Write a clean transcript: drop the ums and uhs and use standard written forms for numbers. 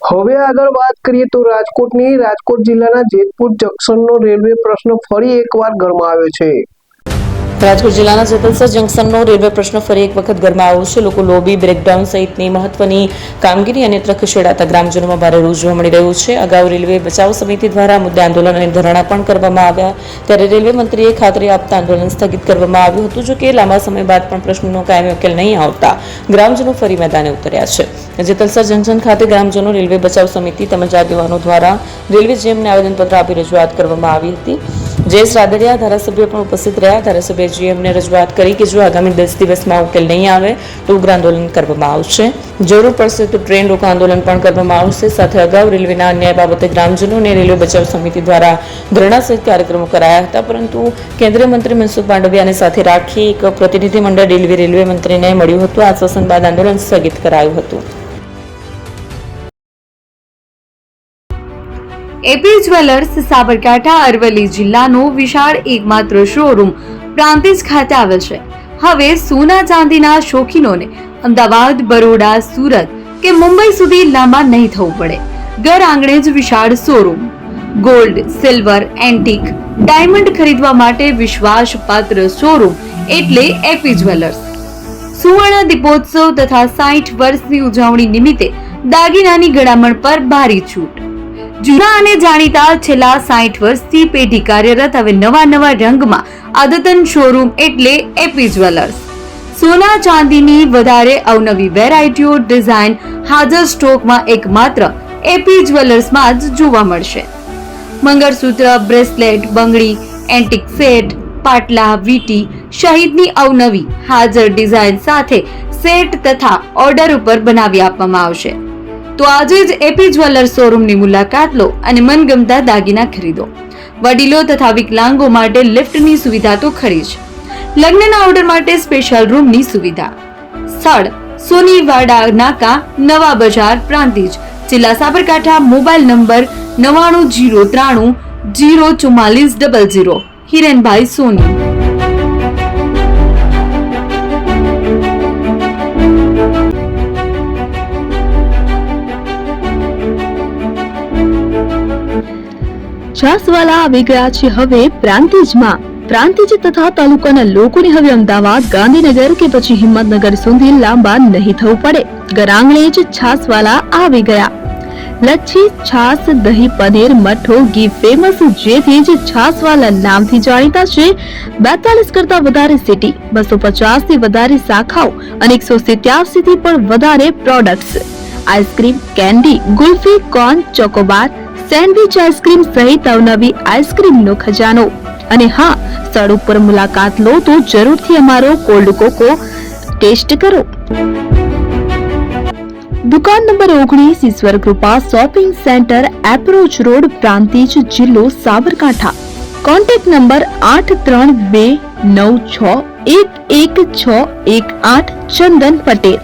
હવે આગળ વાત કરીએ તો રાજકોટ જિલ્લાના જેતપુર જંકશનનો રેલવે પ્રશ્ન ફરી એકવાર ગરમાયો છે। રાજકોટ જિલ્લાના જેતલસર જંકશનનો રેલવે પ્રશ્ન ફરી એક વખત ગરમાયો છે। લોકો લોબી બ્રેકડાઉન સહિતની મહત્વની કામગીરી અને અન્યત્ર ખસેડાતા ગ્રામજનોમાં ભારે રોષ જોવા મળી રહ્યો છે। અગાઉ રેલવે બચાવ સમિતિ દ્વારા મુદ્દે આંદોલન અને ધરણા પણ કરવામાં આવ્યા, ત્યારે રેલવે મંત્રીએ ખાતરી આપતા આંદોલન સ્થગિત કરવામાં આવ્યું હતું। જો કે લાંબા સમય બાદ પણ પ્રશ્નનો કાયમી ઉકેલ નહીં આવતા ગ્રામજનો ફરી મેદાને ઉતર્યા છે। જેતલસર જંકશન ખાતે ગ્રામજનો રેલવે બચાવ સમિતિ તેમજ આગેવાનો દ્વારા રેલવે જીએમને આવેદનપત્ર આપી રજૂઆત કરવામાં આવી હતી। જયેશ રાદડિયા ધારાસભ્ય પણ ઉપસ્થિત રહ્યા। ધારાસભ્ય જીએમને રજૂઆત કરી કે જો આગામી 10 દિવસમાં ઉકેલ નહીં આવે તો ઉગ્ર આંદોલન કરવામાં આવશે, જરૂર પડશે તો ટ્રેન રોકો આંદોલન પણ કરવામાં આવશે। સાથે અગાઉ રેલવેના અન્યાય બાબતે ગ્રામજનો અને રેલવે બચાવ સમિતિ દ્વારા ધરણા સહિત કાર્યક્રમો કરાયા હતા, પરંતુ કેન્દ્રીય મંત્રી મનસુખ માંડવિયાને સાથે રાખી એક પ્રતિનિધિમંડળ રેલવે મંત્રીને મળ્યું હતું। આશ્વાસન બાદ આંદોલન સ્થગિત કરાયું હતું। એપી જ્વેલર્સ સાબરકાંઠા અરવલ્લી જિલ્લાનો વિશાળ એકમાત્ર શોરૂમ પ્રાંતિજ ખાતે આવેલ છે। હવે સોના ચાંદીના શોખીનોને અમદાવાદ, બરોડા, સુરત કે મુંબઈ સુધી લાંબા નહીં થવું પડે। ઘર આંગણે જ વિશાળ showroom, gold, silver, antique, diamond ખરીદવા માટે વિશ્વાસપાત્ર શોરૂમ એટલે એપી જ્વેલર્સ। સુવર્ણ દીપોત્સવ તથા 60 વર્ષની ઉજવણી નિમિત્તે દાગીનાની ગળામણ પર ભારી છૂટ। જૂના અને જાણીતા છેલ્લા 60 વર્ષથી પેઢી કાર્યરત હવે નવા રંગમાં અદ્યતન શોરૂમ એટલે એપી જ્વેલર્સ। સોના ચાંદીની વધારે અવનવી વેરાયટીઓ, ડિઝાઇન હાજર સ્ટોકમાં એકમાત્ર એપી જ્વેલર્સમાં જ જોવા મળશે। મંગળસૂત્ર, બ્રેસલેટ, બંગડી, એન્ટિક સેટ, પાટલા, વીટી સહિતની અવનવી હાજર ડિઝાઇન સાથે સેટ તથા ઓર્ડર ઉપર બનાવી આપવામાં આવશે। તો આજે જ એપી જ્વેલર્સ શોરૂમની મુલાકાત લો અને મનગમતા દાગીના ખરીદો। વડીલો તથા વિકલાંગો માટે લિફ્ટની સુવિધા તો ખરી જ, લગ્નના ઓર્ડર માટે સ્પેશિયલ રૂમની સુવિધા। સ્થળ સોનીવાડા નાકા, નવા બજાર, પ્રાંતિજ, જિલ્લા સાબરકાંઠા। Mobile number 9903 04400। હિરેનભાઈ સોની। છાસવાલા આવી ગયા છે હવે પ્રાંતિજમાં। પ્રાંતિજ તથા તાલુકાના લોકોને હવે અમદાવાદ, ગાંધીનગર કે પછી હિંમતનગર સુધી લાંબા નહીં થવું પડે। ઘર આંગણે જ છાસવાલા આવી ગયા। લચ્છી, છાસ, દહીં, પનીર, મઠ્ઠો, ઘી ફેમસ, જેથી જ છાસવાલા નામથી જાણીતા છે। 42 કરતા વધારે સિટી, 250 થી વધારે શાખાઓ અને 187 થી પણ વધારે products. Ice cream, candy, kulfi, corn, Chocobar, sandwich ice cream સહિત અવનવી આઈસ્ક્રીમનો ખજાનો। અને હા, સ્થળ ઉપર મુલાકાત લો તો જરૂરથી અમારો કોલ્ડ કોકો ટેસ્ટ કરો। દુકાન number 19, Ishwar Krupa shopping centre, approach road, Prantij, જિલ્લો સાબરકાંઠા। Contact number 8329611618 Chandan Patel.